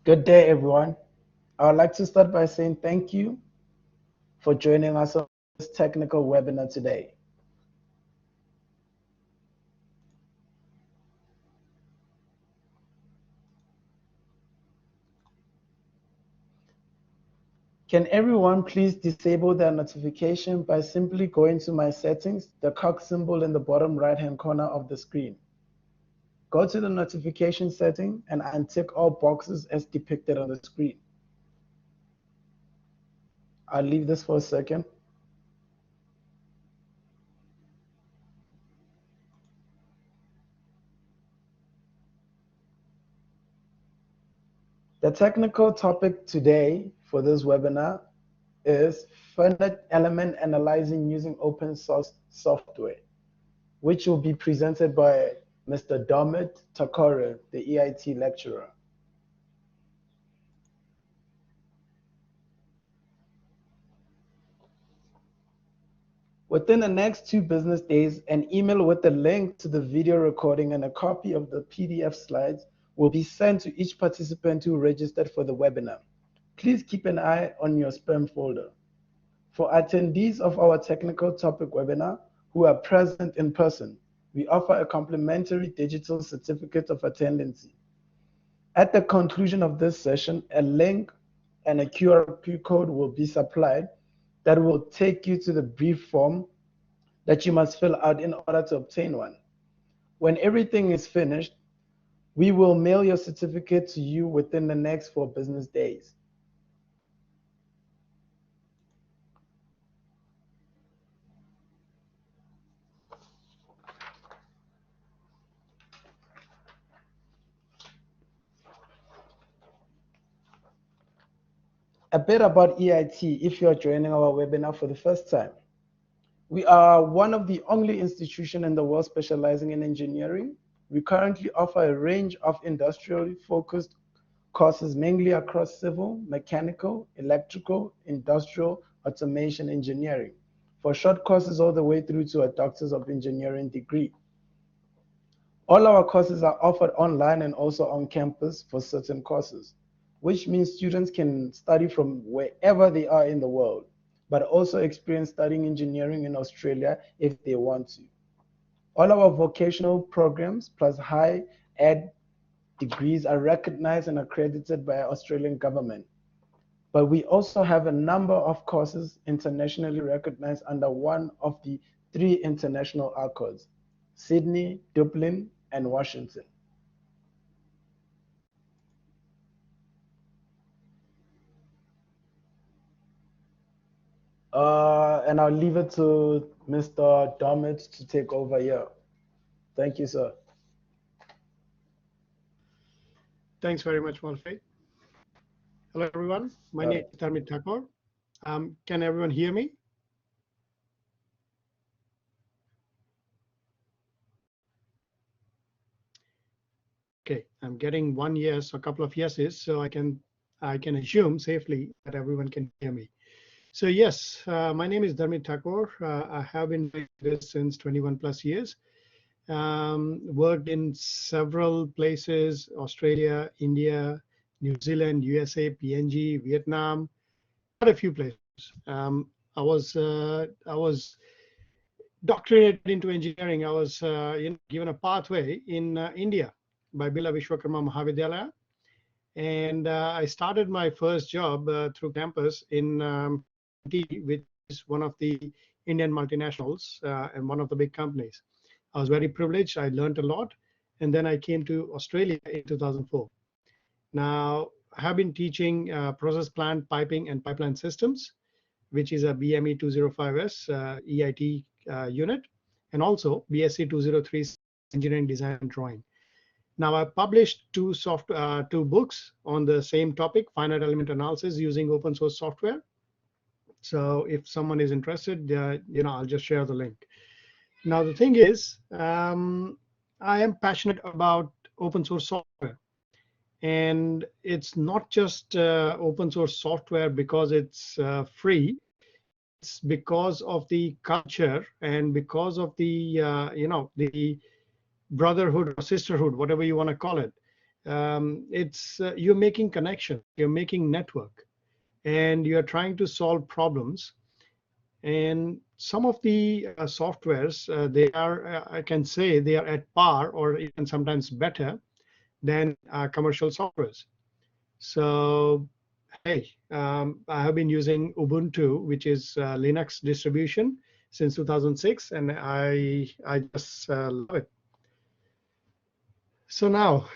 Good day, everyone. I would like to start by saying thank you for joining us on this technical webinar today. Can everyone please disable their notification by simply going to my settings, the cog symbol in the bottom right-hand corner of the screen. Go to the notification setting and untick all boxes as depicted on the screen. I'll leave this for a second. The technical topic today for this webinar is finite element analyzing using open source software, which will be presented by Mr. Domit Takore, the EIT lecturer. Within the next 2 business days, an email with a link to the video recording and a copy of the PDF slides will be sent to each participant who registered for the webinar. Please keep an eye on your spam folder. For attendees of our technical topic webinar who are present in person, we offer a complimentary digital certificate of attendance. At the conclusion of this session, a link and a QR code will be supplied that will take you to the brief form that you must fill out in order to obtain one. When everything is finished, we will mail your certificate to you within the next 4 business days. A bit about EIT if you're joining our webinar for the first time. We are one of the only institutions in the world specializing in engineering. We currently offer a range of industrially focused courses mainly across civil, mechanical, electrical, industrial, automation, engineering, for short courses all the way through to a Doctor's of Engineering degree. All our courses are offered online and also on campus for certain courses, which means students can study from wherever they are in the world, but also experience studying engineering in Australia if they want to. All our vocational programs plus high ed degrees are recognized and accredited by our Australian government. But we also have a number of courses internationally recognized under one of the 3 international accords: Sydney, Dublin, and Washington. And I'll leave it to Mr. Domit to take over here. Thank you, sir. Thanks very much, Wolfie. Hello, everyone. My name is Dharmit Thakur. Can everyone hear me? Okay, I'm getting 1 yes, a couple of yeses, so I can assume safely that everyone can hear me. So yes, my name is Dharmit Thakur. I have been doing this since 21 plus years. Worked in several places: Australia, India, New Zealand, USA, PNG, Vietnam, quite a few places. I was doctorated into engineering. I was given a pathway in India by Bila Vishwakarma Mahavidyalaya, and I started my first job through campus in which is one of the Indian multinationals and one of the big companies. I was very privileged. I learned a lot, and then I came to Australia in 2004. Now I have been teaching process plant piping and pipeline systems, which is a BME 205S EIT unit, and also BSc 203 engineering design and drawing. Now I published 2 books on the same topic, finite element analysis using open source software. So if someone is interested, I'll just share the link. Now the thing is, I am passionate about open source software, and it's not just open source software because it's free. It's because of the culture and because of the the brotherhood or sisterhood, whatever you want to call it, it's you're making connection, you're making network, and you're trying to solve problems. And some of the softwares, they are, I can say, they are at par or even sometimes better than commercial softwares. So, hey, I have been using Ubuntu, which is Linux distribution, since 2006, and I just love it. So now,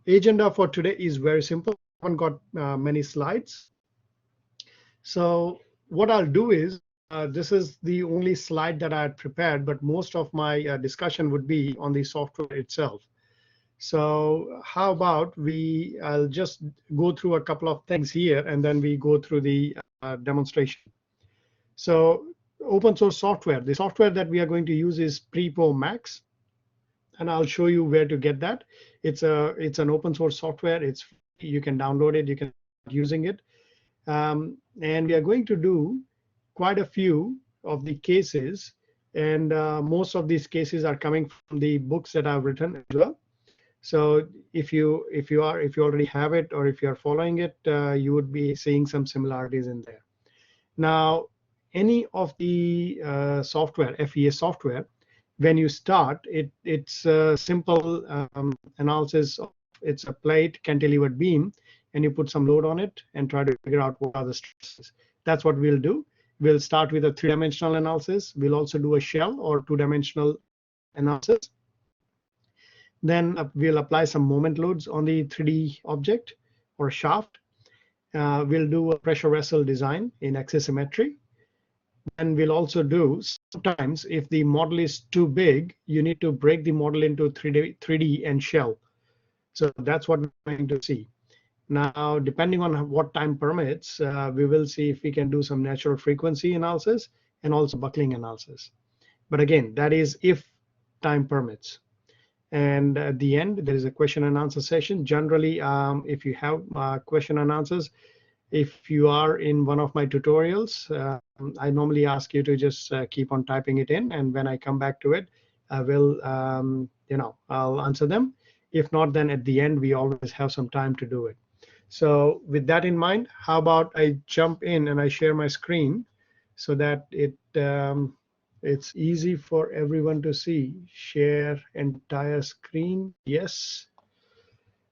agenda for today is very simple. I haven't got many slides. So what I'll do is, this is the only slide that I had prepared, but most of my discussion would be on the software itself. So how about I'll just go through a couple of things here, and then we go through the demonstration. So open source software, the software that we are going to use is Prepo Max, and I'll show you where to get that. It's an open source software. It's free. You can download it, you can start using it. And we are going to do quite a few of the cases, and most of these cases are coming from the books that I've written as well. So if you already have it, or if you are following it, you would be seeing some similarities in there. Now, any of the software, FEA software, when you start, it's a simple analysis. It's a plate cantilevered beam, and you put some load on it and try to figure out what are the stresses. That's what we'll do. We'll start with a three-dimensional analysis. We'll also do a shell or two-dimensional analysis. Then we'll apply some moment loads on the 3D object or shaft. We'll do a pressure vessel design in axisymmetry. And we'll also do, sometimes if the model is too big, you need to break the model into 3D and shell. So that's what we're going to see. Now, depending on what time permits, we will see if we can do some natural frequency analysis and also buckling analysis. But again, that is if time permits. And at the end, there is a question and answer session. Generally, if you have question and answers, if you are in one of my tutorials, I normally ask you to just keep on typing it in, and when I come back to it, I will, I'll answer them. If not, then at the end, we always have some time to do it. So with that in mind, how about I jump in and I share my screen so that it's easy for everyone to see. Share entire screen. Yes.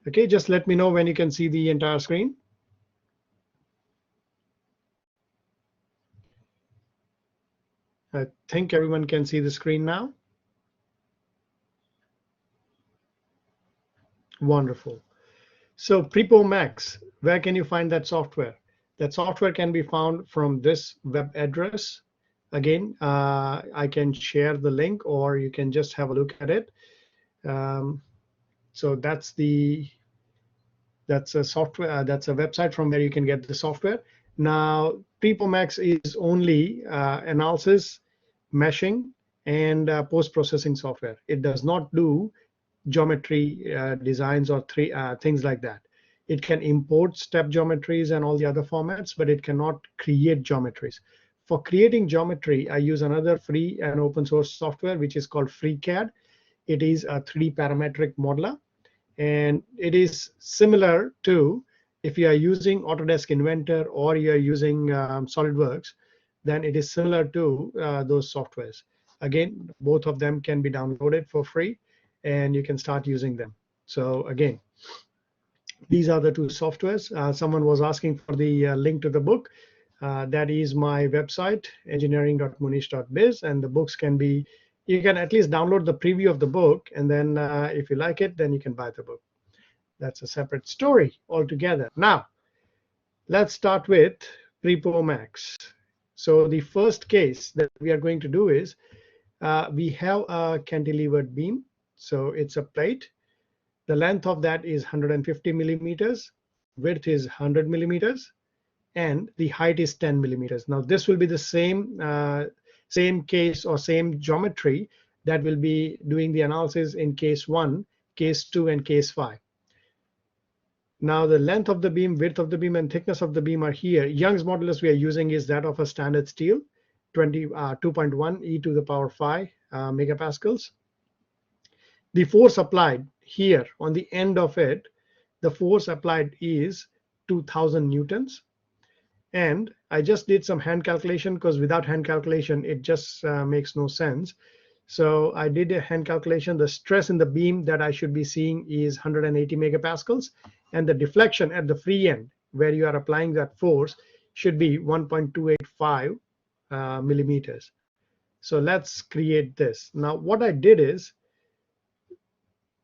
Okay, just let me know when you can see the entire screen. I think everyone can see the screen now. Wonderful. So Prepo Max, where can you find that software? That software can be found from this web address. Again, I can share the link, or you can just have a look at it. So that's a software. That's a website from where you can get the software. Now, Prepo Max is only analysis, meshing, and post-processing software. It does not do geometry designs or things like that. It can import step geometries and all the other formats, but it cannot create geometries. For creating geometry, I use another free and open source software, which is called FreeCAD. It is a 3D parametric modeler, and it is similar to, if you are using Autodesk Inventor or you are using SolidWorks, then it is similar to those softwares. Again, both of them can be downloaded for free, and you can start using them. So again, these are the two softwares. Someone was asking for the link to the book. That is my website, engineering.munish.biz, and the books can be, you can at least download the preview of the book, and then if you like it, then you can buy the book. That's a separate story altogether. Now, let's start with Prepo Max. So the first case that we are going to do is, we have a cantilevered beam. So it's a plate. The length of that is 150 millimeters, width is 100 millimeters, and the height is 10 millimeters. Now this will be the same case or same geometry that will be doing the analysis in case 1, case 2, and case 5. Now the length of the beam, width of the beam, and thickness of the beam are here. Young's modulus we are using is that of a standard steel, 2.1 e to the power 5 megapascals. The force applied here on the end of it the force applied is 2000 newtons. And I just did some hand calculation, because without hand calculation it just makes no sense. So I did a hand calculation. The stress in the beam that I should be seeing is 180 megapascals, and the deflection at the free end where you are applying that force should be 1.285 millimeters. So let's create this. Now what I did is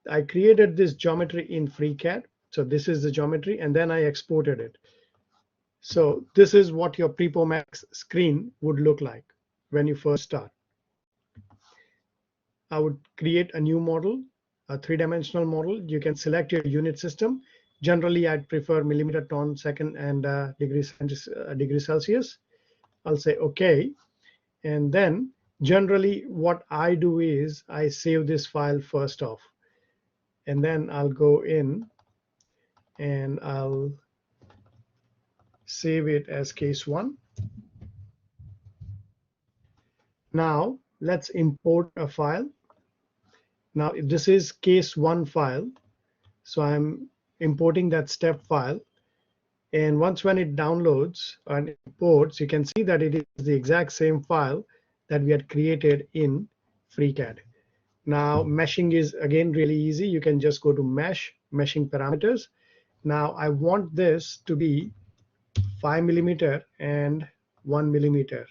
I created this geometry in FreeCAD. So this is the geometry, and then I exported it. So this is what your PrepoMax screen would look like when you first start. I would create a new model, a three-dimensional model. You can select your unit system. Generally, I'd prefer millimeter, ton, second, and degree Celsius. I'll say OK. And then generally what I do is I save this file first off. And then I'll go in and I'll save it as case 1. Now let's import a file. Now this is case 1 file, so I'm importing that step file, and once when it downloads and imports, you can see that it is the exact same file that we had created in FreeCAD. Now meshing is again really easy. You can just go to meshing parameters. Now I want this to be 5 millimeter and 1 millimeter.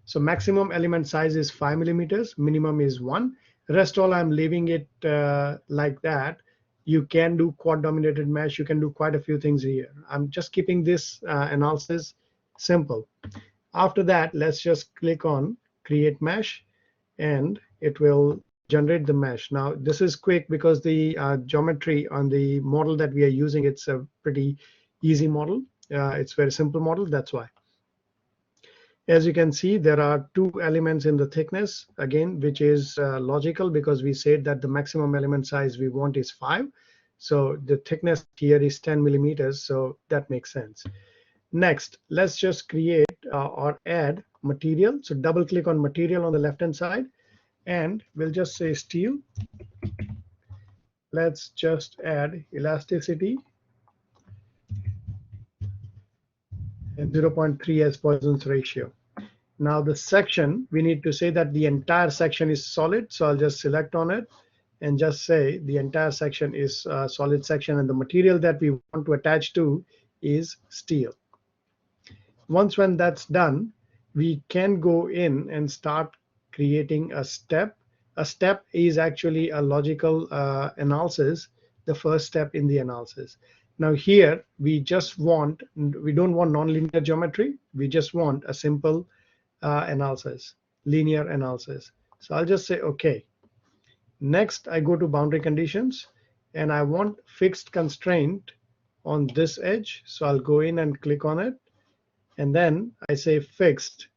So maximum element size is 5 millimeters, minimum is 1. Rest all I'm leaving it like that. You can do quad dominated mesh. You can do quite a few things here. I'm just keeping this analysis simple. After that, let's just click on create mesh, and it will generate the mesh. Now this is quick because the geometry on the model that we are using, it's a pretty easy model. It's very simple model, that's why. As you can see, there are 2 elements in the thickness, again, which is logical because we said that the maximum element size we want is 5. So the thickness here is 10 millimeters, so that makes sense. Next, let's just create or add material. So double click on material on the left hand side, and we'll just say steel. Let's just add elasticity and 0.3 as Poisson's ratio. Now the section, we need to say that the entire section is solid. So I'll just select on it and just say the entire section is a solid section, and the material that we want to attach to is steel. Once when that's done, we can go in and start creating a step. A step is actually a logical analysis, the first step in the analysis. Now here we don't want nonlinear geometry. We just want a simple analysis, linear analysis. So I'll just say OK. Next, I go to boundary conditions, and I want fixed constraint on this edge. So I'll go in and click on it, and then I say fixed.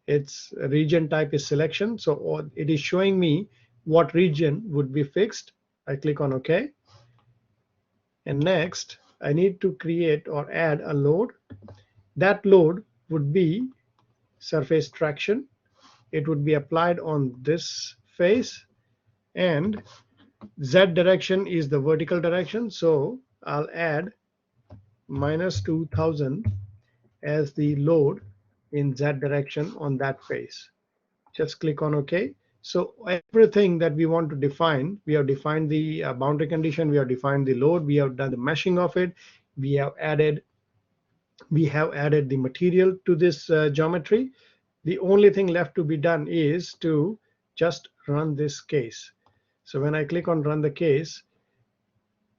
Its region type is selection, so it is showing me what region would be fixed. I click on OK. And next, I need to create or add a load. That load would be surface traction. It would be applied on this face, and Z direction is the vertical direction. So I'll add minus 2000 as the load in Z direction on that face. Just click on OK. So everything that we want to define, we have defined the boundary condition, we have defined the load, we have done the meshing of it, we have added the material to this geometry. The only thing left to be done is to just run this case. So when I click on run the case,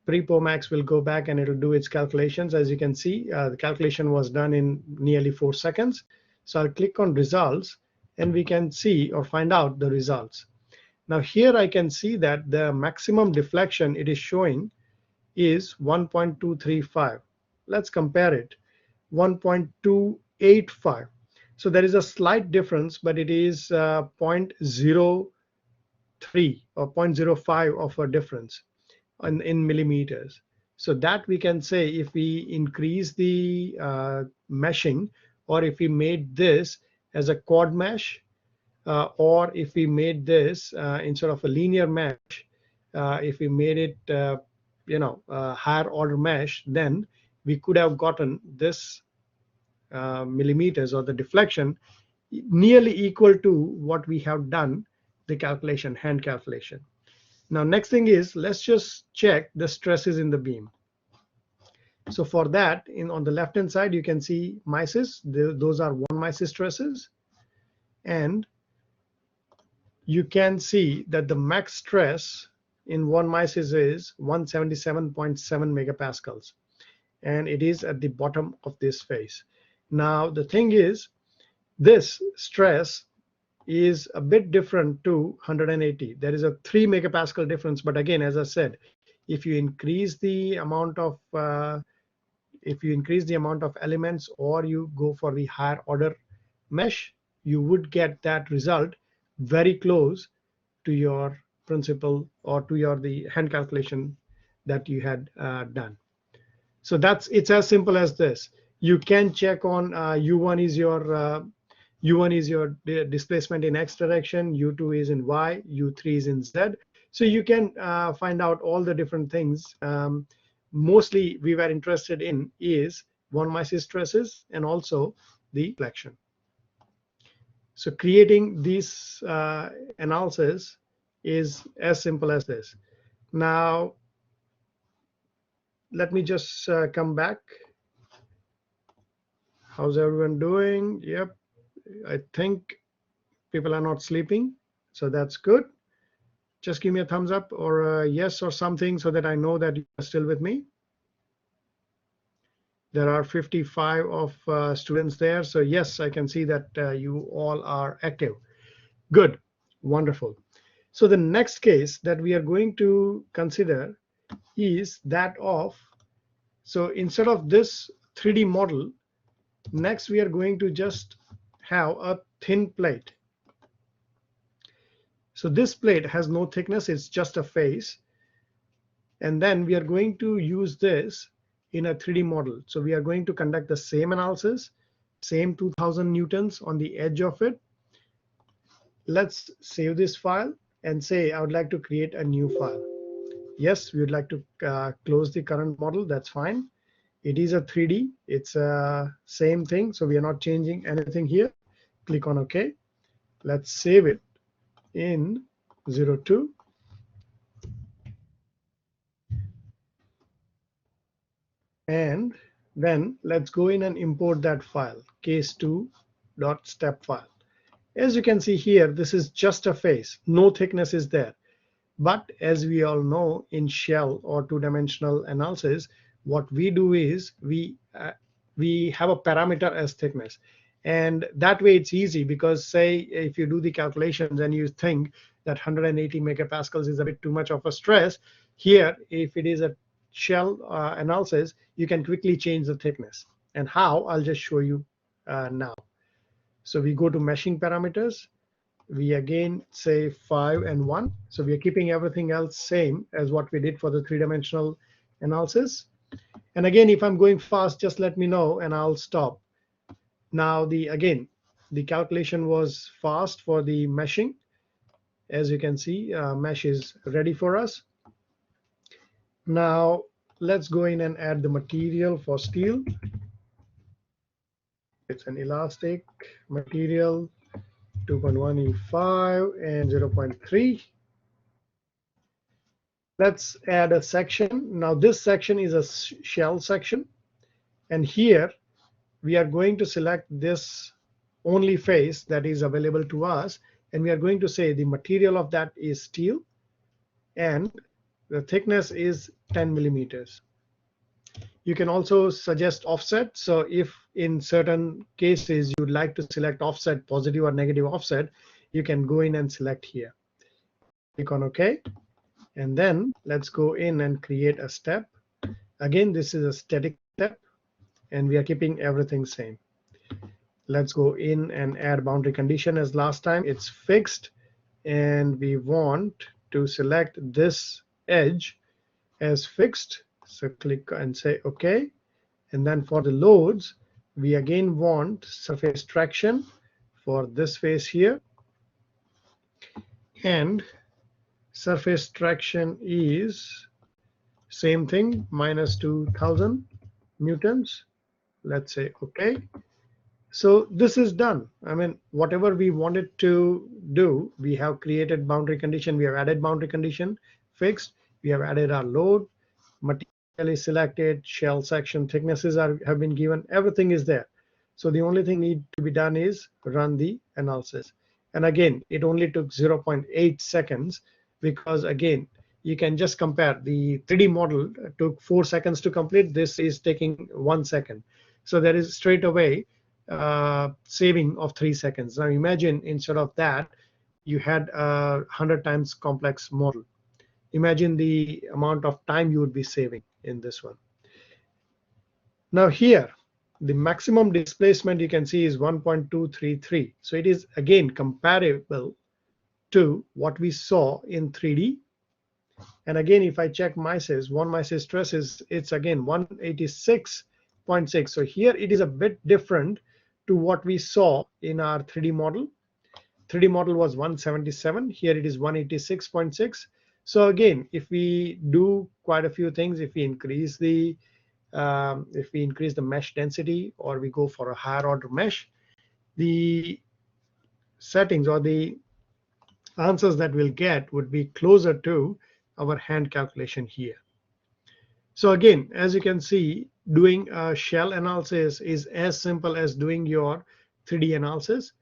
PrepoMax will go back and it'll do its calculations. As you can see, the calculation was done in nearly 4 seconds. So I'll click on results, and we can see or find out the results. Now here I can see that the maximum deflection it is showing is 1.235. Let's compare it. 1.285. So there is a slight difference, but it is 0.03 or 0.05 of a difference in millimeters. So that we can say if we increase the meshing, or if we made this as a quad mesh, or if we made this instead of a linear mesh, if we made it higher order mesh, then we could have gotten this millimeters or the deflection nearly equal to what we have done the calculation, hand calculation. Now next thing is, let's just check the stresses in the beam. So for that, on the left hand side, you can see mises. Those are 1 mises stresses, and you can see that the max stress in 1 mises is 177.7 megapascals, and it is at the bottom of this face. Now the thing is, this stress is a bit different to 180. There is a 3 megapascal difference, but again, as I said, if you increase the amount of elements, or you go for the higher order mesh, you would get that result very close to your principle, or to the hand calculation that you had done. So it's as simple as this. You can check on U1 is your displacement in X direction, U2 is in Y, U3 is in Z. So you can find out all the different things. Mostly we were interested in is 1 mises stresses and also the deflection. So creating these analysis is as simple as this. Now let me just come back. How's everyone doing? Yep, I think people are not sleeping, so that's good. Just give me a thumbs up or a yes or something, so that I know that you are still with me. There are 55 of students there, so yes, I can see that you all are active. Good, wonderful. So the next case that we are going to consider is that of, so instead of this 3D model, next we are going to just have a thin plate. So this plate has no thickness, it's just a face. And then we are going to use this in a 3D model. So we are going to conduct the same analysis, same 2000 newtons on the edge of it. Let's save this file and say I would like to create a new file. Yes, we would like to close the current model. That's fine. It is a 3D. It's a same thing. So we are not changing anything here. Click on OK. Let's save it in 02. And then let's go in and import that file, case2.step file. As you can see here, this is just a face. No thickness is there. But as we all know, in shell or two-dimensional analysis, what we do is we have a parameter as thickness. And that way it's easy, because say if you do the calculations and you think that 180 megapascals is a bit too much of a stress, here if it is a shell analysis, you can quickly change the thickness. And how, I'll just show you now. So we go to meshing parameters. We again say 5 and 1. So we are keeping everything else same as what we did for the three-dimensional analysis. And again, if I'm going fast, just let me know and I'll stop. Now again, the calculation was fast for the meshing. As you can see, mesh is ready for us. Now let's go in and add the material for steel. It's an elastic material, 2.1 E5 and 0.3. Let's add a section. Now this section is a shell section, and here we are going to select this only face that is available to us, and we are going to say the material of that is steel and the thickness is 10 millimeters. You can also suggest offset. So if in certain cases you'd like to select offset, positive or negative offset, you can go in and select here. Click on OK. And then let's go in and create a step. Again, this is a static step, and we are keeping everything same. Let's go in and add boundary condition as last time. It's fixed, and we want to select this edge as fixed. So click and say OK. And then for the loads, we again want surface traction for this face here. And surface traction is Same thing, minus 2000 newtons. Let's say okay. So this is done. I mean, whatever we wanted to do, we have created boundary condition, we have added boundary condition, fixed, we have added our load, material is selected, shell section thicknesses have been given, everything is there. So the only thing need to be done is run the analysis. And again, it only took 0.8 seconds, because again, you can just compare. The 3D model took 4 seconds to complete. This is taking 1 second. So there is straight away saving of 3 seconds. Now imagine instead of that, you had a 100 times complex model. Imagine the amount of time you would be saving in this one. Now here, the maximum displacement you can see is 1.233. So it is again comparable to what we saw in 3D. And again, if I check MySys, one MySys stress is, it's again 186.6. So here it is a bit different to what we saw in our 3D model. 3D model was 177. Here it is 186.6. So again, if we do quite a few things, if we increase the mesh density, or we go for a higher order mesh, the settings or the answers that we'll get would be closer to our hand calculation here. So again, as you can see, doing a shell analysis is as simple as doing your 3D analysis.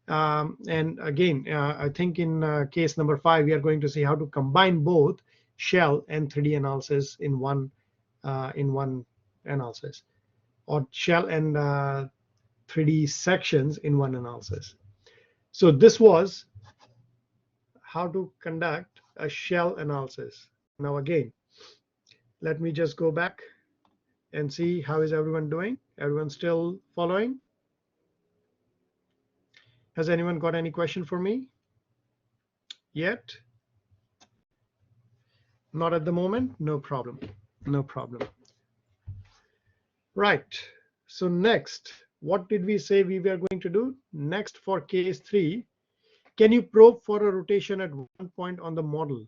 And again, I think in case number 5, we are going to see how to combine both shell and 3D analysis in one analysis, or shell and 3D sections in one analysis. So this was how to conduct a shell analysis. Now again, let me just go back and see how is everyone doing. Everyone still following? Has anyone got any question for me yet? Not at the moment? No problem. No problem. Right. So next, what did we say we were going to do? Next, for case 3, can you probe for a rotation at one point on the model?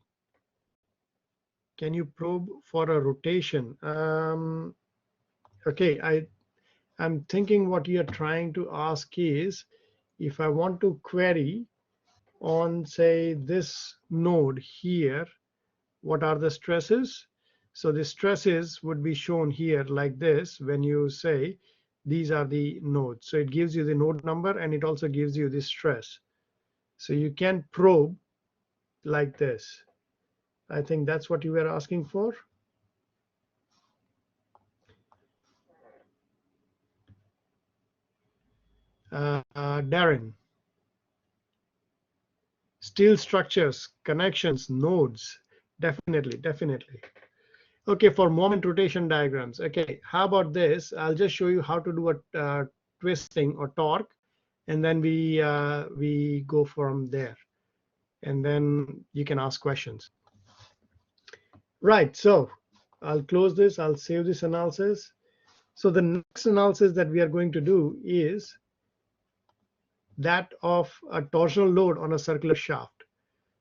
Can you probe for a rotation? Okay, I'm thinking what you're trying to ask is, if I want to query on, say, this node here, what are the stresses? So the stresses would be shown here like this when you say these are the nodes. So it gives you the node number, and it also gives you the stress. So you can probe like this. I think that's what you were asking for. Darren. Steel structures, connections, nodes. Definitely. Okay, for moment rotation diagrams. Okay, how about this? I'll just show you how to do a twisting or torque, and then we go from there, and then you can ask questions. Right, so I'll close this. I'll save this analysis. So the next analysis that we are going to do is that of a torsional load on a circular shaft.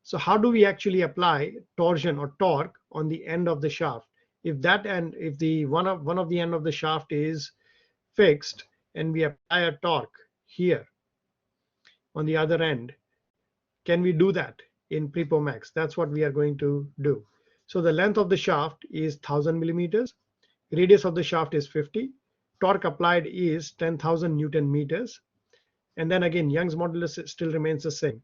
So how do we actually apply torsion or torque on the end of the shaft? If that end, if the one of the end of the shaft is fixed, and we apply a torque here on the other end, can we do that in PrepoMax? That's what we are going to do. So the length of the shaft is 1000 millimeters. Radius of the shaft is 50. Torque applied is 10,000 Newton meters. And then again, Young's modulus still remains the same.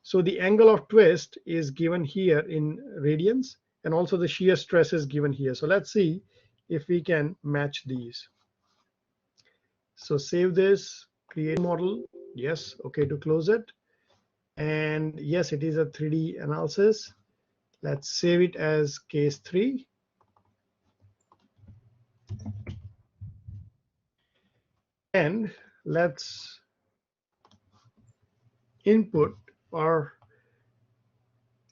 So the angle of twist is given here in radians, and also the shear stress is given here. So let's see if we can match these. So save this, create model. Yes, okay to close it. And yes, it is a 3D analysis. Let's save it as case 3. And let's input, or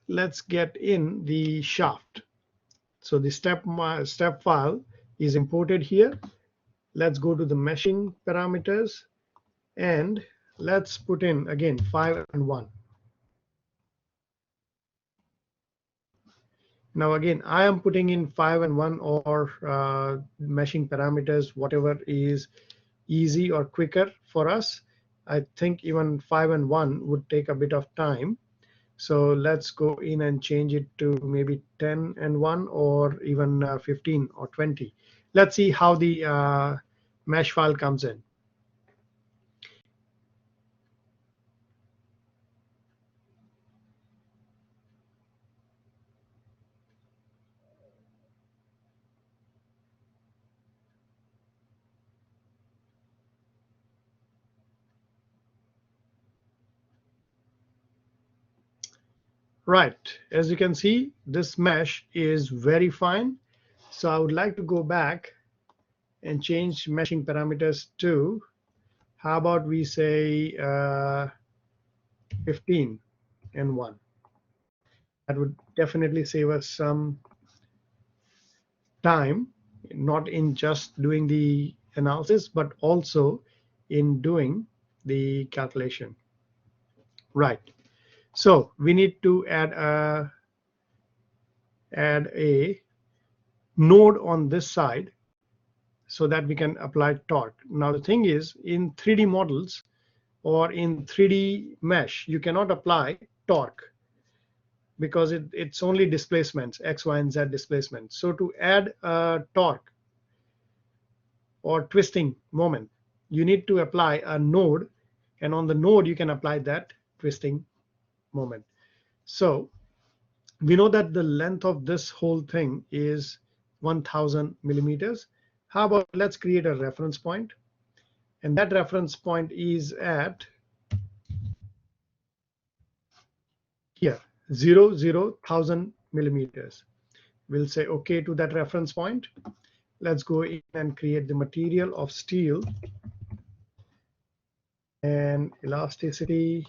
let's get in the shaft. So the step file is imported here. Let's go to the meshing parameters, and let's put in again 5 and 1. Now again, I am putting in 5 and 1 or meshing parameters, whatever is easy or quicker for us. I think even 5 and 1 would take a bit of time. So let's go in and change it to maybe 10 and 1 or even 15 or 20. Let's see how the mesh file comes in. Right, as you can see, this mesh is very fine. So I would like to go back and change meshing parameters to, how about we say 15 and 1. That would definitely save us some time, not in just doing the analysis, but also in doing the calculation. Right. So we need to add a node on this side so that we can apply torque. Now the thing is, in 3D models or in 3D mesh, you cannot apply torque because it's only displacements, x, y, and z displacements. So to add a torque or twisting moment, you need to apply a node, and on the node you can apply that twisting moment. So we know that the length of this whole thing is 1000 millimeters. How about let's create a reference point, and that reference point is at here, 0,000 millimeters. We'll say OK to that reference point. Let's go in and create the material of steel and elasticity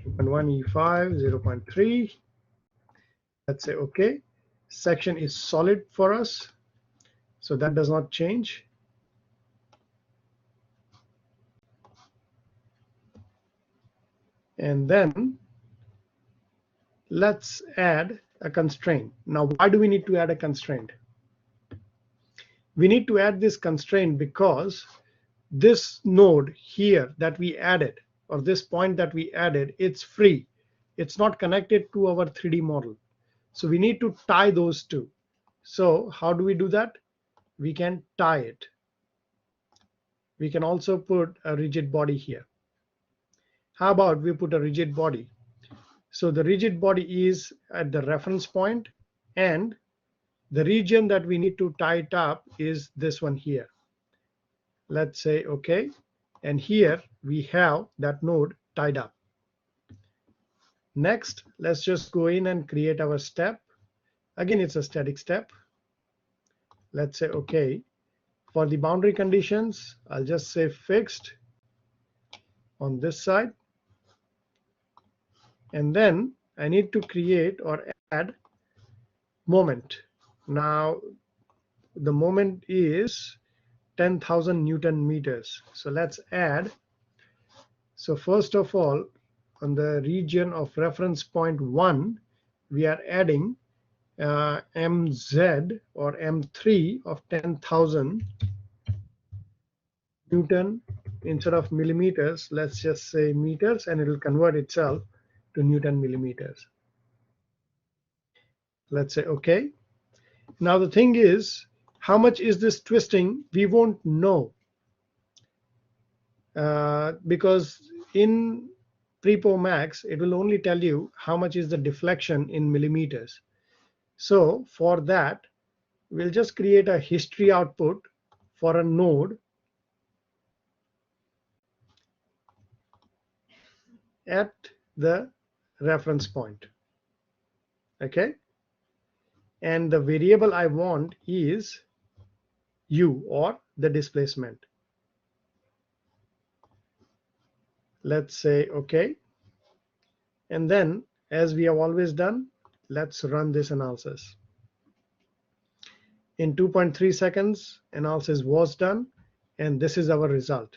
2.1 E5, 0.3. Let's say OK. Section is solid for us, so that does not change. And then let's add a constraint. Now, why do we need to add a constraint? We need to add this constraint because this node here that we added, or this point that we added, it's free. It's not connected to our 3D model. So we need to tie those two. So how do we do that? We can tie it. We can also put a rigid body here. How about we put a rigid body? So the rigid body is at the reference point, and the region that we need to tie it up is this one here. Let's say OK. And here we have that node tied up. Next, let's just go in and create our step. Again, it's a static step. Let's say OK. For the boundary conditions, I'll just say fixed on this side. And then I need to create or add moment. Now, the moment is 10,000 Newton meters. So let's add. So first of all, on the region of reference point 1, we are adding mz or m3 of 10,000 Newton. Instead of millimeters, let's just say meters, and it will convert itself to Newton millimeters. Let's say OK. Now the thing is, how much is this twisting? We won't know because in Prepo Max, it will only tell you how much is the deflection in millimeters. So for that, we'll just create a history output for a node at the reference point. OK. And the variable I want is u, or the displacement. Let's say OK. And then, as we have always done, let's run this analysis. In 2.3 seconds, analysis was done, and this is our result.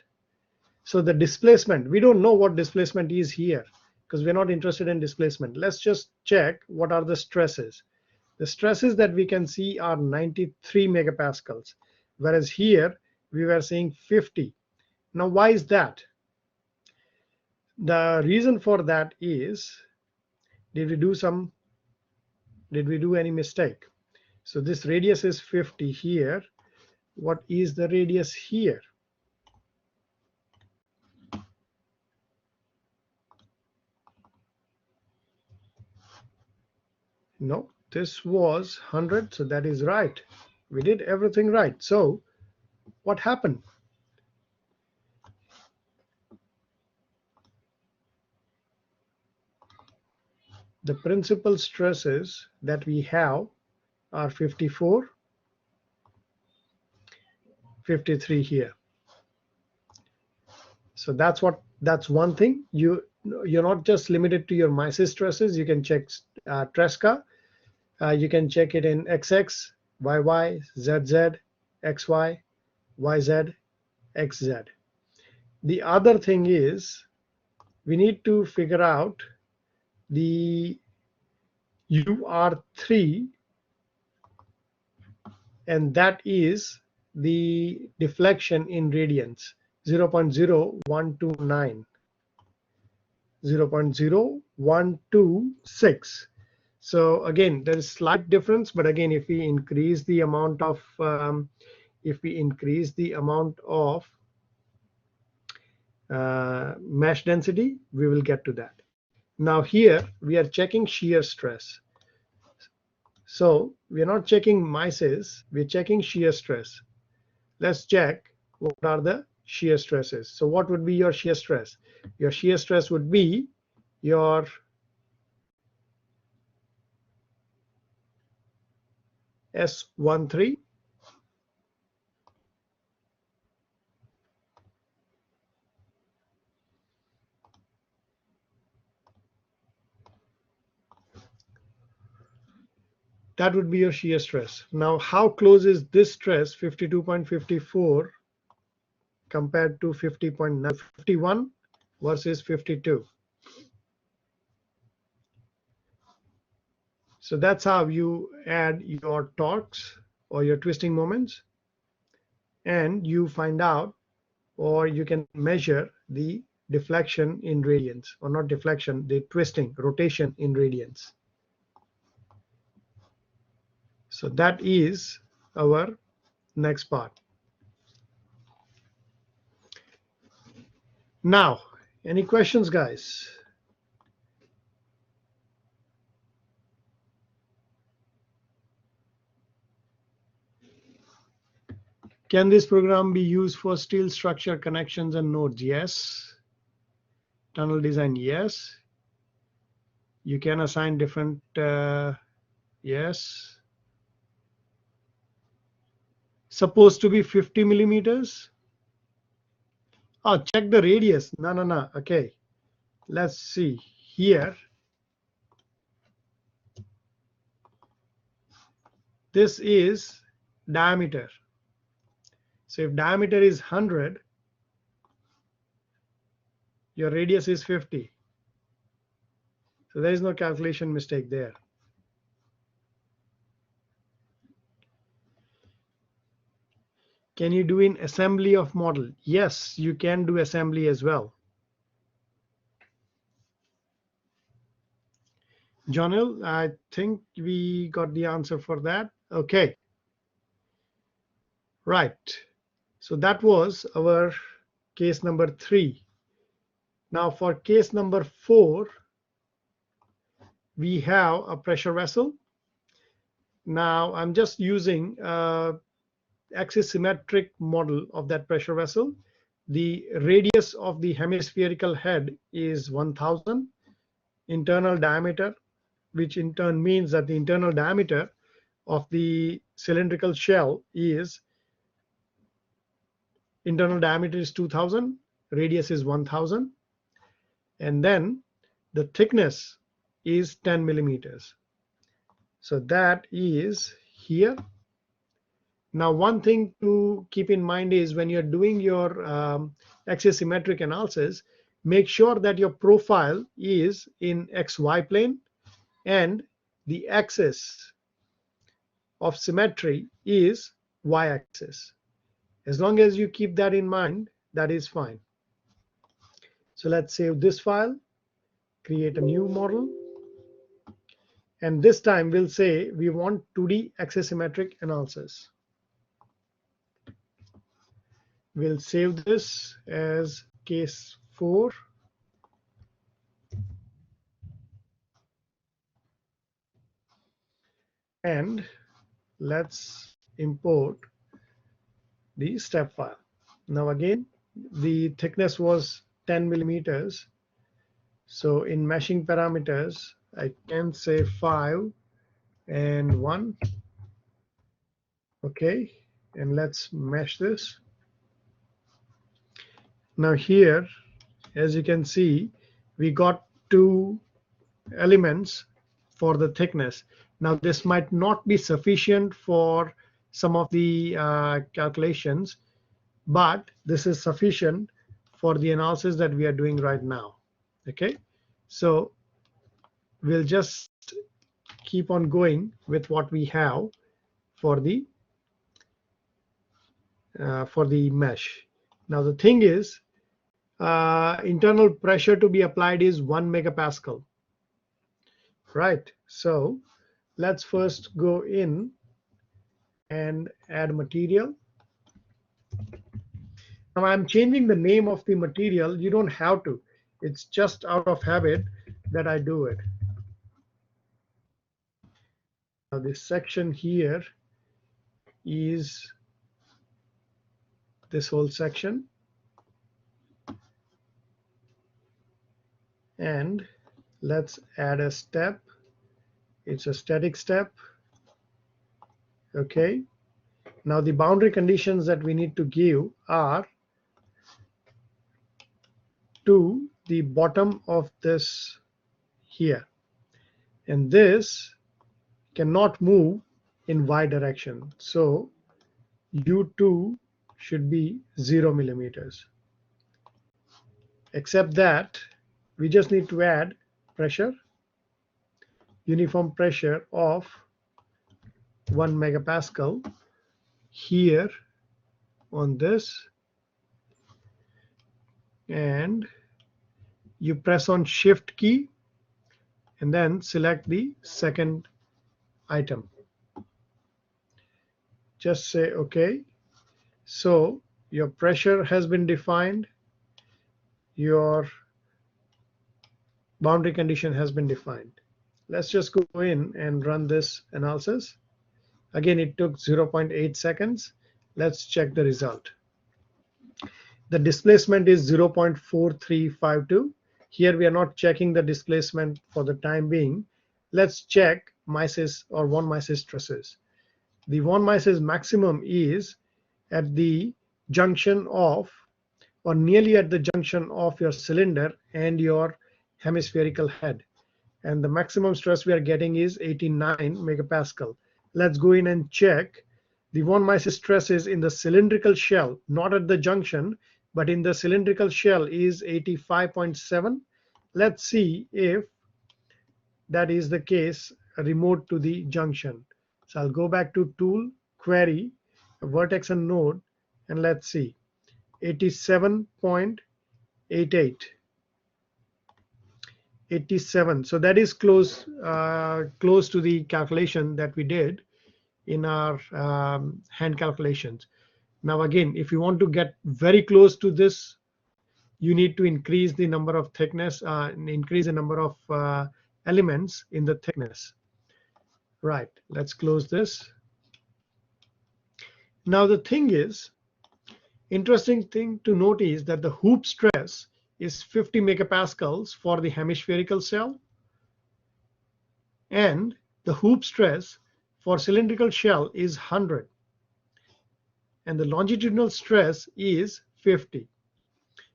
So the displacement, we don't know what displacement is here because we're not interested in displacement. Let's just check what are the stresses. The stresses that we can see are 93 megapascals, whereas here we were seeing 50. Now, why is that? The reason for that is, did we do any mistake? So this radius is 50 here. What is the radius here? No, this was 100, so that is right. We did everything right. So what happened? The principal stresses that we have are 54, 53 here. So that's one thing. You're not just limited to your MISIS stresses. You can check Tresca. You can check it in XX, YY, ZZ, XY, YZ, XZ. The other thing is we need to figure out the UR3, and that is the deflection in radians, 0.0129, 0.0126. So again, there is slight difference, but again, if we increase the amount of mesh density, we will get to that. Now here we are checking shear stress. So we are not checking MISIS, we're checking shear stress. Let's check what are the shear stresses. So what would be your shear stress? Your shear stress would be your S13, that would be your shear stress. Now, how close is this stress, 52.54 compared to 50.9, 51 versus 52? So that's how you add your torques or your twisting moments, and you find out, or you can measure the deflection in radians, or not deflection, the twisting, rotation in radians. So that is our next part. Now, any questions, guys? Can this program be used for steel structure connections and nodes? Yes. Tunnel design? Yes. You can assign different, yes. Supposed to be 50 millimeters. Oh, check the radius. No. Okay. Let's see here. This is diameter. So if diameter is 100, your radius is 50. So there is no calculation mistake there. Can you do in assembly of model? Yes, you can do assembly as well. Jonil, I think we got the answer for that. Okay. Right. So that was our case number 3. Now for case number 4, we have a pressure vessel. Now I'm just using axis symmetric model of that pressure vessel. The radius of the hemispherical head is 1000. Internal diameter, which in turn means that the internal diameter of the cylindrical shell is, internal diameter is 2000, radius is 1000, and then the thickness is 10 millimeters. So that is here. Now, one thing to keep in mind is when you're doing your axis symmetric analysis, make sure that your profile is in XY plane and the axis of symmetry is Y axis. As long as you keep that in mind, that is fine. So let's save this file, create a new model, and this time we'll say we want 2D axisymmetric analysis. We'll save this as case 4. And let's import the step file. Now again, the thickness was 10 millimeters. So in meshing parameters, I can say 5 and 1. Okay, and let's mesh this. Now here, as you can see, we got 2 elements for the thickness. Now this might not be sufficient for some of the calculations, but this is sufficient for the analysis that we are doing right now. Okay, so we'll just keep on going with what we have for the mesh. Now the thing is, internal pressure to be applied is 1 megapascal. Right, so let's first go in and add material. Now I'm changing the name of the material. You don't have to. It's just out of habit that I do it. Now this section here is this whole section. And let's add a step. It's a static step. Okay. Now the boundary conditions that we need to give are to the bottom of this here. And this cannot move in Y direction. So U2 should be 0 millimeters. Except that we just need to add pressure, uniform pressure of 1 megapascal here on this, and you press on shift key and then select the second item. Just say OK. So your pressure has been defined, your boundary condition has been defined. Let's just go in and run this analysis. Again, it took 0.8 seconds. Let's check the result. The displacement is 0.4352. Here we are not checking the displacement for the time being. Let's check Mises or von Mises stresses. The von Mises maximum is at the junction of, or nearly at the junction of, your cylinder and your hemispherical head. And the maximum stress we are getting is 89 megapascal. Let's go in and check the von Mises stresses in the cylindrical shell, not at the junction, but in the cylindrical shell is 85.7. Let's see if that is the case remote to the junction. So I'll go back to Tool, Query, Vertex and Node, and let's see. 87.88. 87. So that is close to the calculation that we did in our hand calculations. Now again, if you want to get very close to this, you need to increase the number of thickness, increase the number of elements in the thickness. Right, let's close this. Now the thing is, interesting thing to note is that the hoop stress is 50 megapascals for the hemispherical shell, and the hoop stress for cylindrical shell is 100, and the longitudinal stress is 50.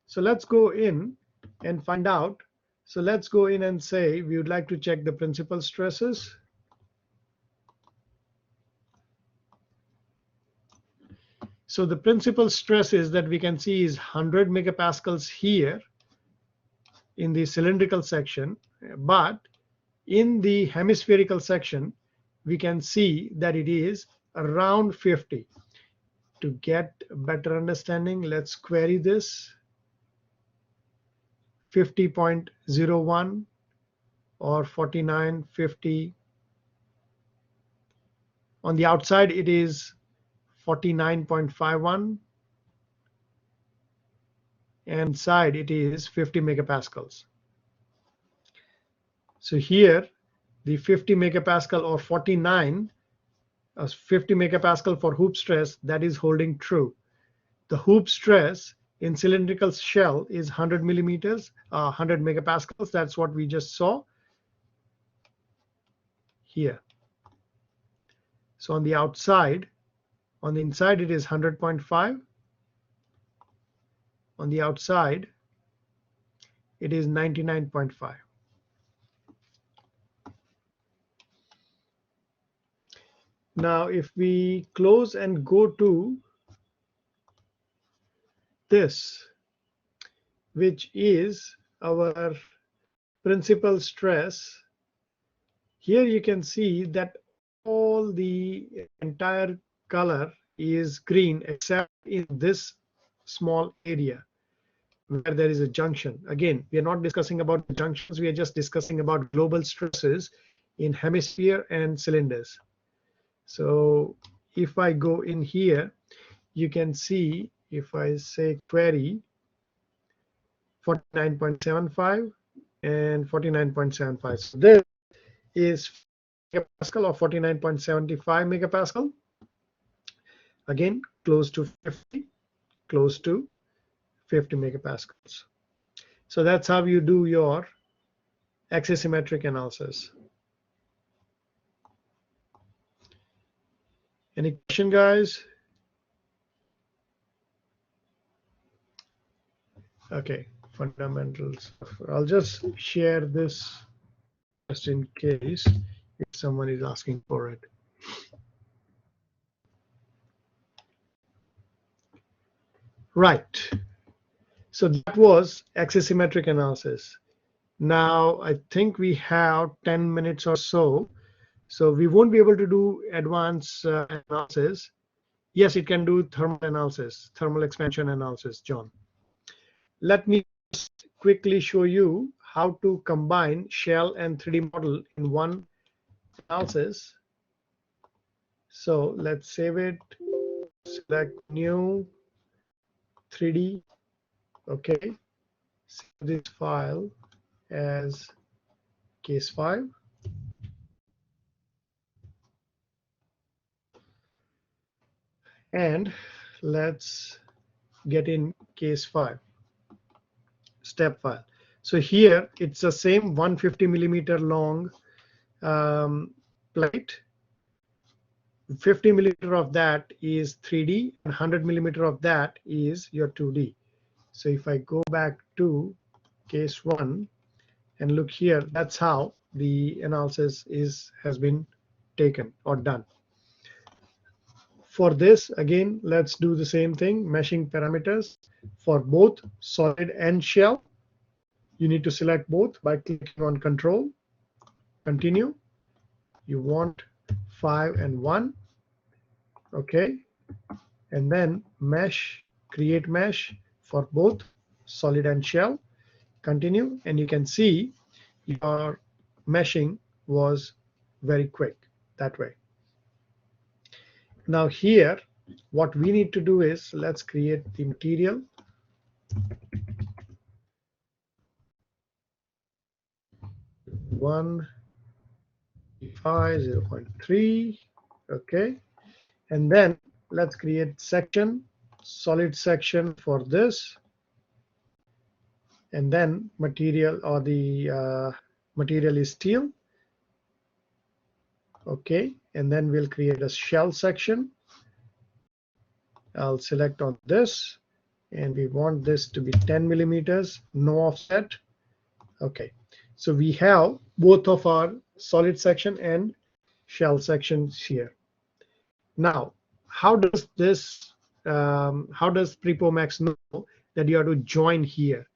So let's go in and find out. So let's go in and say we would like to check the principal stresses. So the principal stresses that we can see is 100 megapascals here, in the cylindrical section, but in the hemispherical section, we can see that it is around 50. To get a better understanding, let's query this. 50.01 or 49.50. On the outside, it is 49.51. And inside, it is 50 megapascals. So here, the 50 megapascal or 49, 50 megapascal for hoop stress, that is holding true. The hoop stress in cylindrical shell is 100 millimeters, 100 megapascals. That's what we just saw here. So on the outside, on the inside, it is 100.5. On the outside, it is 99.5. Now, if we close and go to this, which is our principal stress, here you can see that all the entire color is green except in this small area where there is a junction. Again, we are not discussing about the junctions, we are just discussing about global stresses in hemisphere and cylinders. So if I go in here, you can see, if I say query 49.75 and 49.75. So this is megapascal or 49.75 megapascal. Again, close to 50, close to 50 megapascals. So that's how you do your axisymmetric analysis. Any question, guys? Okay, fundamentals. I'll just share this just in case if someone is asking for it. Right. So that was axisymmetric analysis. Now I think we have 10 minutes or so. So we won't be able to do advanced analysis. Yes, it can do thermal analysis, thermal expansion analysis, John. Let me just quickly show you how to combine shell and 3D model in one analysis. So let's save it, select new 3D. Okay, save this file as case 5. And let's get in case 5, step file. So here it's the same 150 millimeter long plate. 50 millimeter of that is 3D and 100 millimeter of that is your 2D. So if I go back to case 1 and look here, that's how the analysis has been taken or done. For this, again, let's do the same thing, meshing parameters for both solid and shell. You need to select both by clicking on Control, continue. You want 5 and 1, okay, and then mesh, create mesh for both solid and shell, continue, and you can see your meshing was very quick that way. Now here, what we need to do is let's create the material. One 0.3, okay, and then let's create section, solid section for this, and then material or the material is steel, okay, and then we'll create a shell section. I'll select on this, and we want this to be 10 millimeters, no offset. Okay, so we have both of our solid section and shell sections here. Now, how does this, how does PrepoMax know that you have to join here?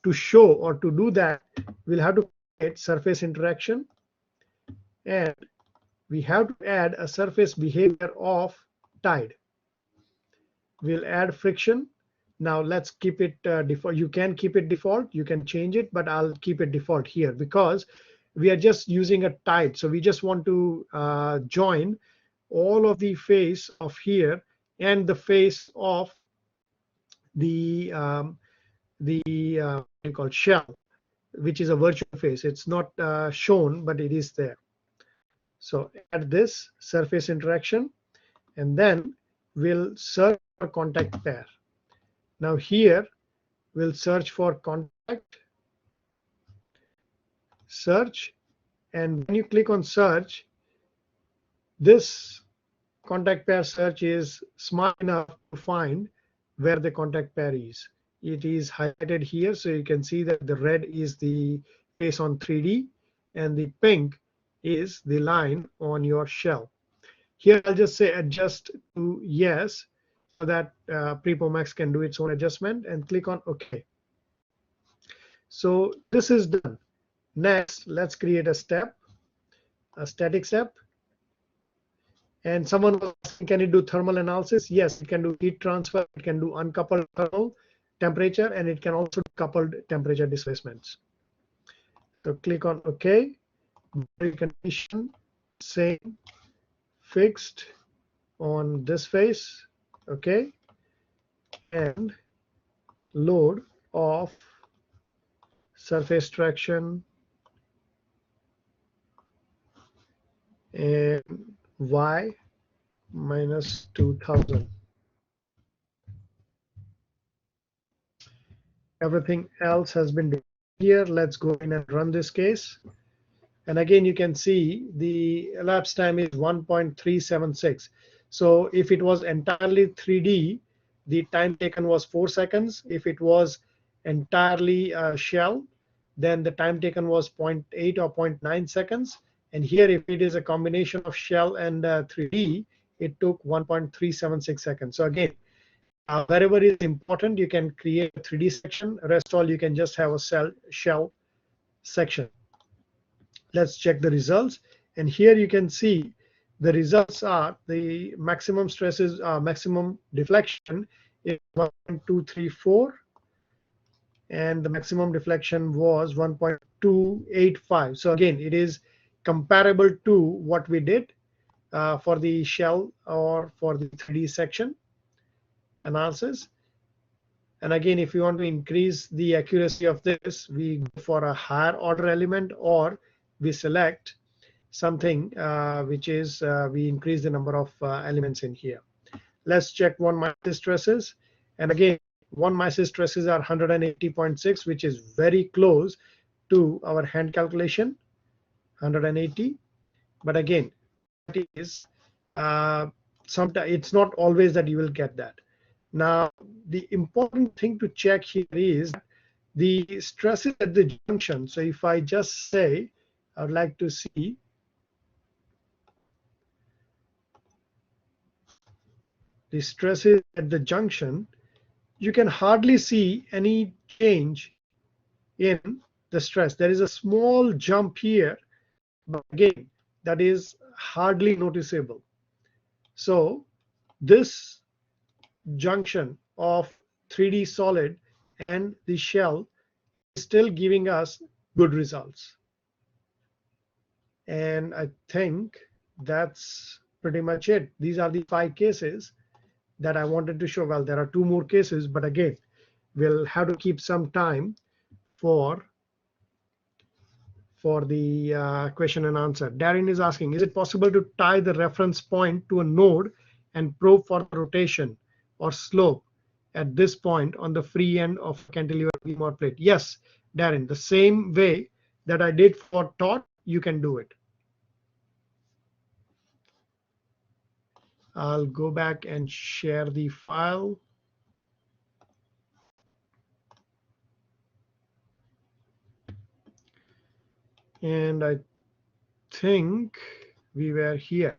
to show or to do that, we'll have to create surface interaction, and we have to add a surface behavior of tide. We'll add friction. Now let's keep it default. You can keep it default, you can change it, but I'll keep it default here because we are just using a tide. So we just want to join all of the face of here and the face of the what you call shell, which is a virtual face. It's not shown, but it is there. So add this surface interaction, and then we'll search for contact pair. Now here we'll search for contact, search, and when you click on search, this contact pair search is smart enough to find where the contact pair is. It is highlighted here, so you can see that the red is the face on 3D and the pink is the line on your shell. Here I'll just say adjust to yes, so that PrepoMax can do its own adjustment, and click on OK. So this is done. Next, let's create a step, a static step. And someone was asking, can it do thermal analysis? Yes, it can do heat transfer, it can do uncoupled thermal temperature, and it can also do coupled temperature displacements. So click on OK. Boundary condition, same, fixed on this face, OK, and load of surface traction and y minus 2000. Everything else has been done here. Let's go in and run this case. And again, you can see the elapsed time is 1.376. So if it was entirely 3D, the time taken was 4 seconds. If it was entirely shell, then the time taken was 0.8 or 0.9 seconds. And here, if it is a combination of shell and 3D, it took 1.376 seconds. So again, wherever is important, you can create a 3D section. Rest all, you can just have a shell section. Let's check the results. And here you can see the results are the maximum stresses, maximum deflection is 1.234, and the maximum deflection was 1.285. So again, it is comparable to what we did for the shell or for the 3D section analysis. And again, if you want to increase the accuracy of this, we go for a higher order element, or we select something which is we increase the number of elements in here. Let's check 1 Mises stresses. And again, 1 Mises stresses are 180.6, which is very close to our hand calculation, 180. But again, it is sometimes it's not always that you will get that. Now, the important thing to check here is the stresses at the junction. So if I just say, I would like to see the stresses at the junction, you can hardly see any change in the stress. There is a small jump here, but again, that is hardly noticeable. So this junction of 3D solid and the shell is still giving us good results. And I think that's pretty much it. These are the 5 cases that I wanted to show. Well, there are 2 more cases, but again, we'll have to keep some time for the question and answer. Darren is asking, is it possible to tie the reference point to a node and probe for rotation or slope at this point on the free end of cantilever beam or plate? Yes, Darren, the same way that I did for TOT, you can do it. I'll go back and share the file. And I think we were here.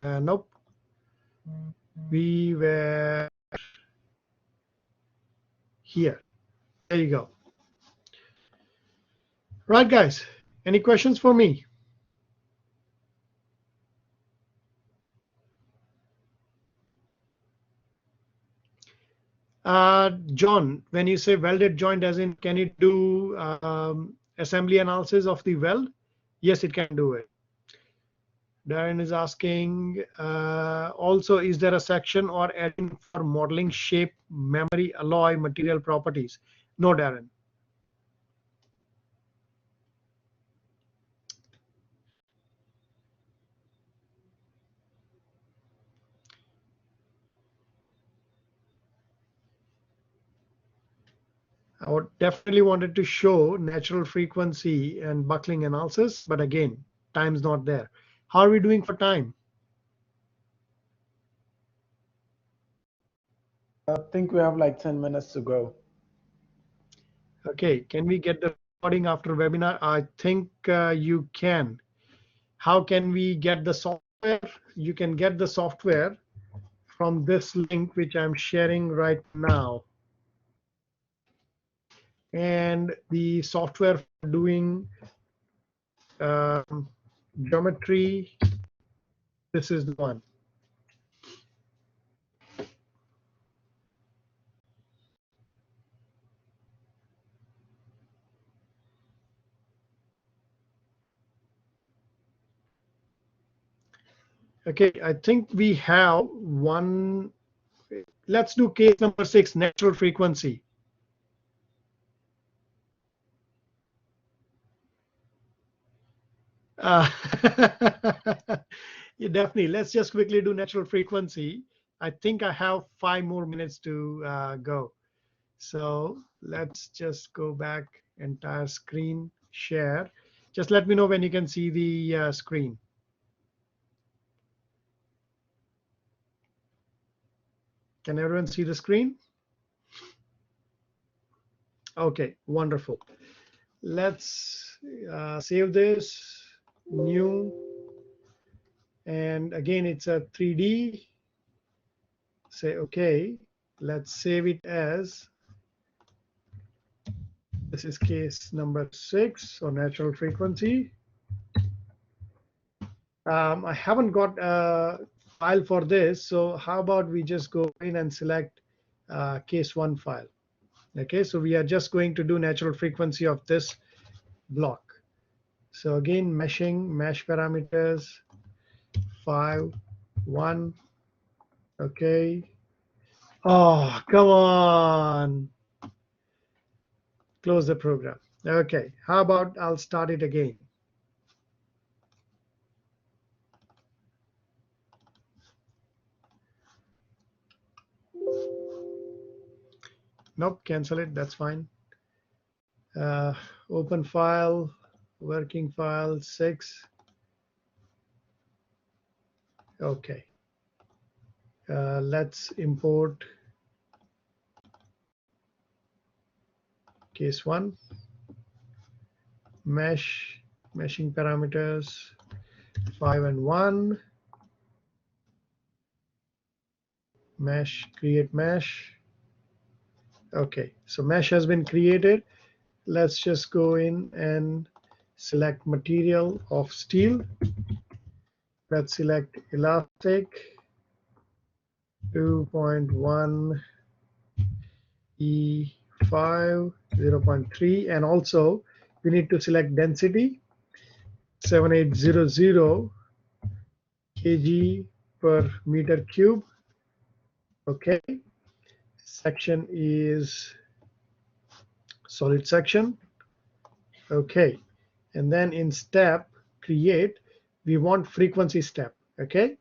Nope. We were here. There you go. Right, guys, any questions for me? John, when you say welded joint, as in, can it do assembly analysis of the weld? Yes, it can do it. Darren is asking, also, is there a section or add-in for modeling shape, memory, alloy, material properties? No, Darren. I would definitely wanted to show natural frequency and buckling analysis, but again, time's not there. How are we doing for time? I think we have like 10 minutes to go. Okay, can we get the recording after webinar? I think you can. How can we get the software? You can get the software from this link, which I'm sharing right now. And the software for doing geometry, this is the one. Okay, I think we have one. Let's do case number 6, natural frequency. Yeah, definitely. Let's just quickly do natural frequency. I think I have 5 more minutes to go. So let's just go back, entire screen share. Just let me know when you can see the screen. Can everyone see the screen? Okay, wonderful. Let's save this, new, and again, it's a 3D. Say okay. Let's save it as, this is case number 6 on natural frequency. I haven't got a file for this, so how about we just go in and select case 1 file. Okay, so we are just going to do natural frequency of this block. So again, meshing, mesh parameters, 5, 1. Okay. Oh, come on. Close the program. Okay, how about I'll start it again. Nope, cancel it, that's fine. Open file, working file 6. Okay. Let's import case 1. Meshing parameters 5 and 1. Mesh, create mesh. Okay, so mesh has been created. Let's just go in and select material of steel. Let's select elastic 2.1 E5 0.3, and also we need to select density 7800 kg per meter cube. Okay, section is solid section. Okay, and then in step create, we want frequency step. Okay,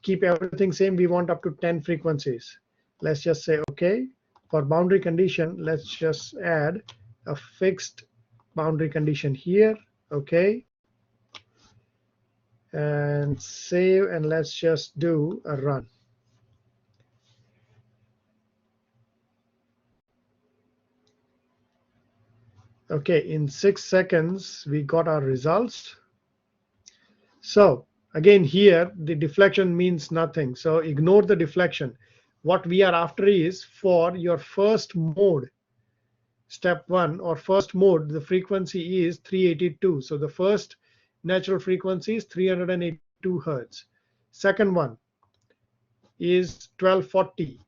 keep everything same. We want up to 10 frequencies. Let's just say okay. For boundary condition, let's just add a fixed boundary condition here. Okay, and save, and let's just do a run. Okay, in 6 seconds we got our results. So again, here the deflection means nothing, so ignore the deflection. what we are after is for your first mode, step 1 or first mode, the frequency is 382. So the first natural frequency is 382 hertz. Second one is 1240.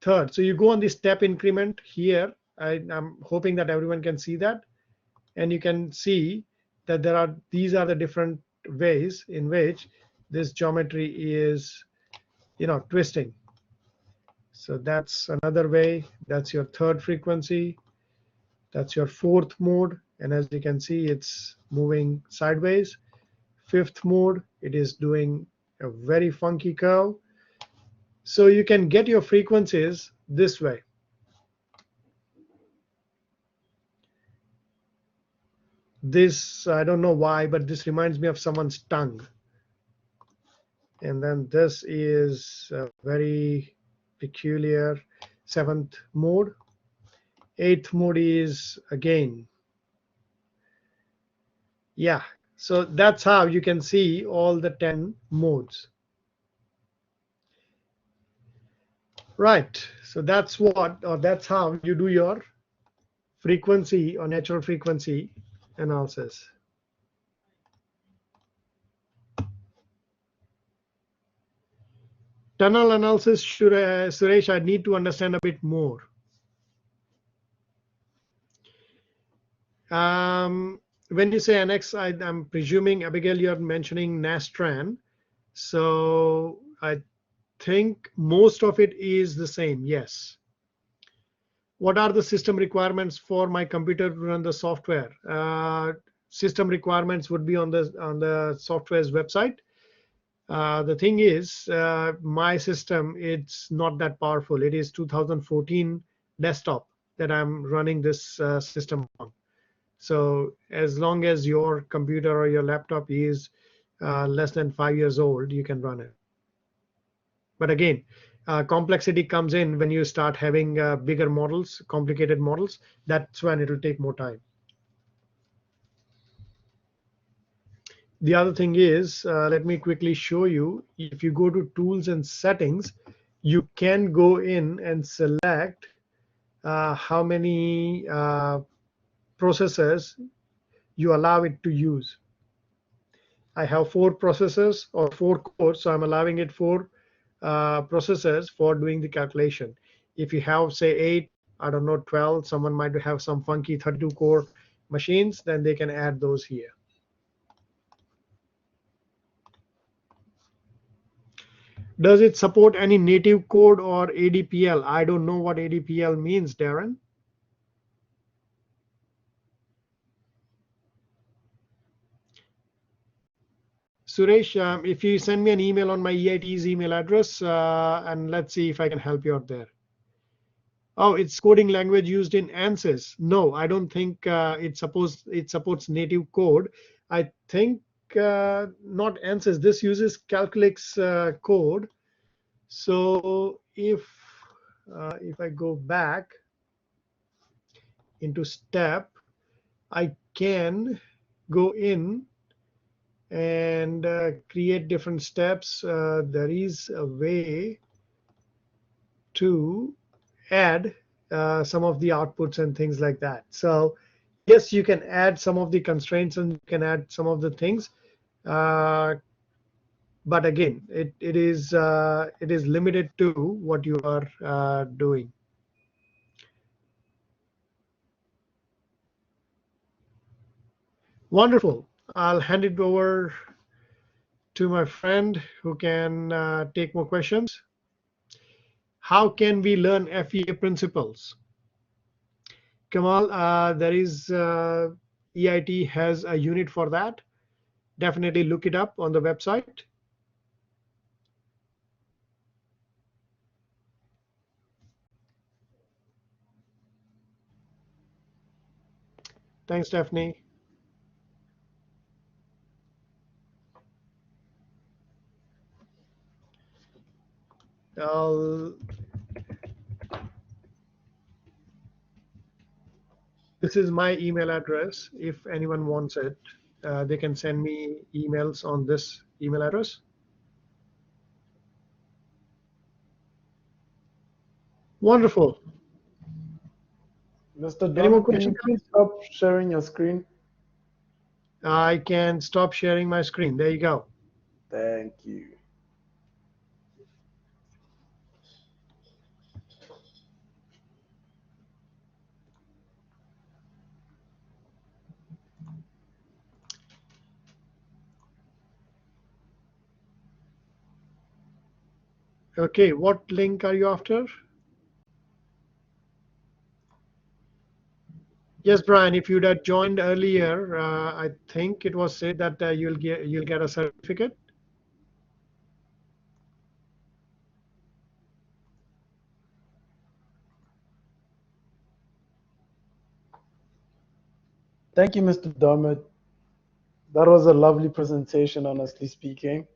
Third, so you go on the step increment here. I'm hoping that everyone can see that, and you can see that these are the different ways in which this geometry is, twisting. So that's another way. That's your third frequency. That's your fourth mode, and as you can see, it's moving sideways. Fifth mode, it is doing a very funky curve. So you can get your frequencies this way. This, I don't know why, but this reminds me of someone's tongue. And then this is a very peculiar seventh mode. Eighth mode is again. Yeah, so that's how you can see all the 10 modes. Right, so that's how you do your frequency or natural frequency analysis. Tunnel analysis, Suresh, I need to understand a bit more. When you say NX, I'm presuming, Abigail, you're mentioning Nastran. So I think most of it is the same, yes. What are the system requirements for my computer to run the software? System requirements would be on the software's website. The thing is, my system, it's not that powerful. It is 2014 desktop that I'm running this system on. So as long as your computer or your laptop is less than 5 years old, you can run it. But again, complexity comes in when you start having bigger models, complicated models. That's when it will take more time. The other thing is, let me quickly show you. If you go to tools and settings, you can go in and select how many processors you allow it to use. I have 4 processors or 4 cores, so I'm allowing it 4 processors for doing the calculation. If you have, say, 8, I don't know, 12, someone might have some funky 32 core machines, then they can add those here. Does it support any native code or ADPL? I don't know what ADPL means, Darren. Suresh, if you send me an email on my EIT's email address, and let's see if I can help you out there. Oh, it's coding language used in ANSYS. No, I don't think it supports native code. I think not ANSYS. This uses Calculix code. So if I go back into step, I can go in and create different steps. There is a way to add some of the outputs and things like that. So yes, you can add some of the constraints and you can add some of the things. But again, it is limited to what you are doing. Wonderful. I'll hand it over to my friend who can take more questions. How can we learn FEA principles? Kamal, there is EIT has a unit for that. Definitely look it up on the website. Thanks, Stephanie. This is my email address. If anyone wants it, they can send me emails on this email address. Wonderful. Mr. Any more Don, can you questions? please stop sharing your screen? I can stop sharing my screen. There you go. Thank you. Okay, what link are you after? Yes, Brian, if you'd have joined earlier, I think it was said that you'll get a certificate. Thank you, Mr. Dermot. That was a lovely presentation, honestly speaking.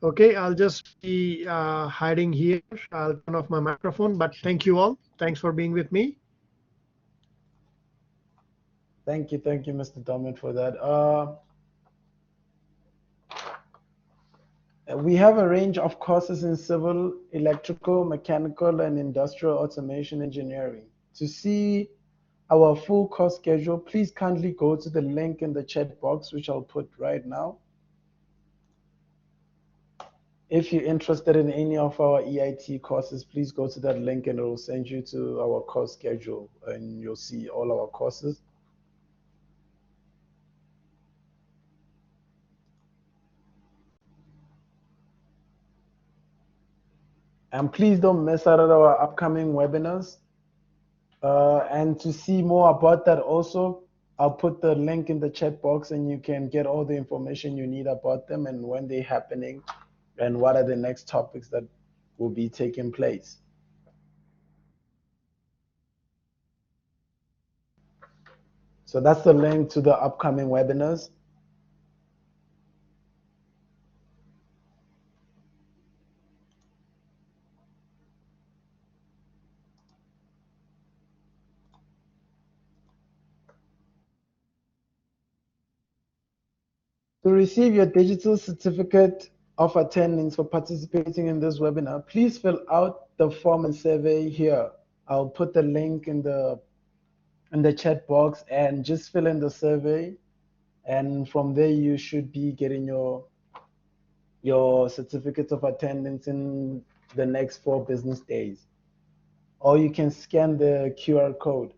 Okay, I'll just be hiding here. I'll turn off my microphone, but thank you all. Thanks for being with me. Thank you, Mr. Dermot, for that. We have a range of courses in civil, electrical, mechanical, and industrial automation engineering. To see our full course schedule, please kindly go to the link in the chat box, which I'll put right now. If you're interested in any of our EIT courses, please go to that link and it will send you to our course schedule and you'll see all our courses. And please don't miss out on our upcoming webinars. And to see more about that also, I'll put the link in the chat box and you can get all the information you need about them and when they're happening and what are the next topics that will be taking place. So that's the link to the upcoming webinars. To receive your digital certificate of attendance for participating in this webinar, please fill out the form and survey here. I'll put the link in the chat box and just fill in the survey. And from there, you should be getting your certificate of attendance in the next 4 business days. Or you can scan the QR code.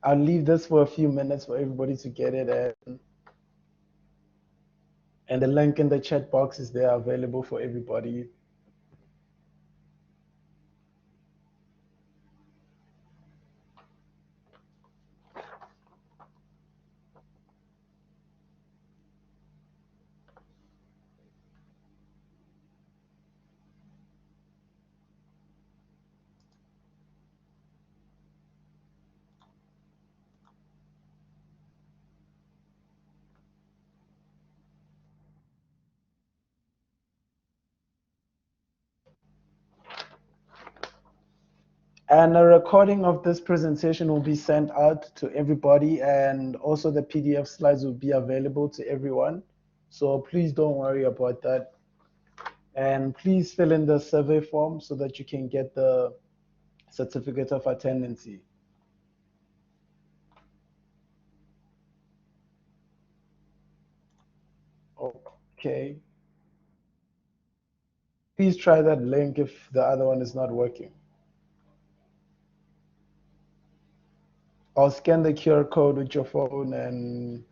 I'll leave this for a few minutes for everybody to get it. And the link in the chat box is there available for everybody. And a recording of this presentation will be sent out to everybody, and also the PDF slides will be available to everyone. So please don't worry about that. And please fill in the survey form so that you can get the certificate of attendance. Okay. Please try that link if the other one is not working. Or scan the QR code with your phone and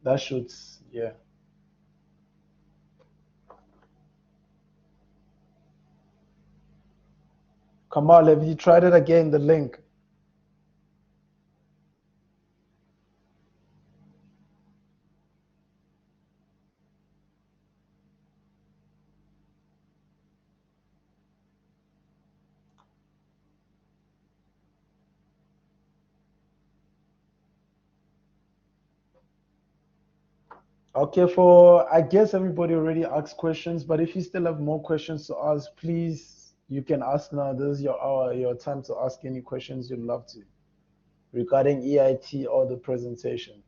that should, yeah. Kamal, have you tried it again, the link? Okay, I guess everybody already asked questions, but if you still have more questions to ask, please, you can ask now. This is your hour, your time to ask any questions you'd love to regarding EIT or the presentation.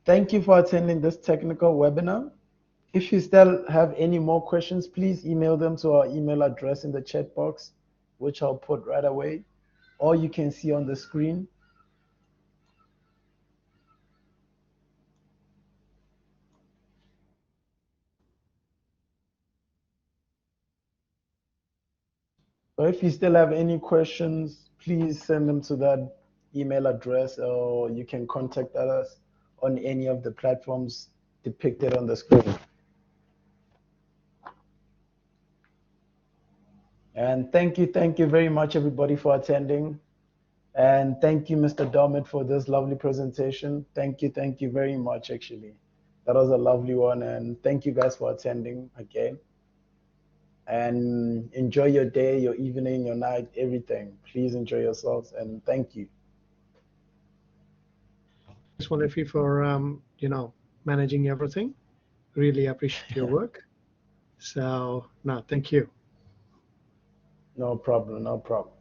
Thank you for attending this technical webinar. If you still have any more questions, please email them to our email address in the chat box, which I'll put right away, or you can see on the screen. So if you still have any questions, please send them to that email address, or you can contact us on any of the platforms depicted on the screen. And thank you very much, everybody, for attending. And thank you, Mr. Dermot, for this lovely presentation. Thank you very much, actually. That was a lovely one. And thank you guys for attending again. And enjoy your day, your evening, your night, everything. Please enjoy yourselves. And thank you. Thanks, Walefi, for managing everything. Really appreciate your work. So no, thank you. No problem. No problem.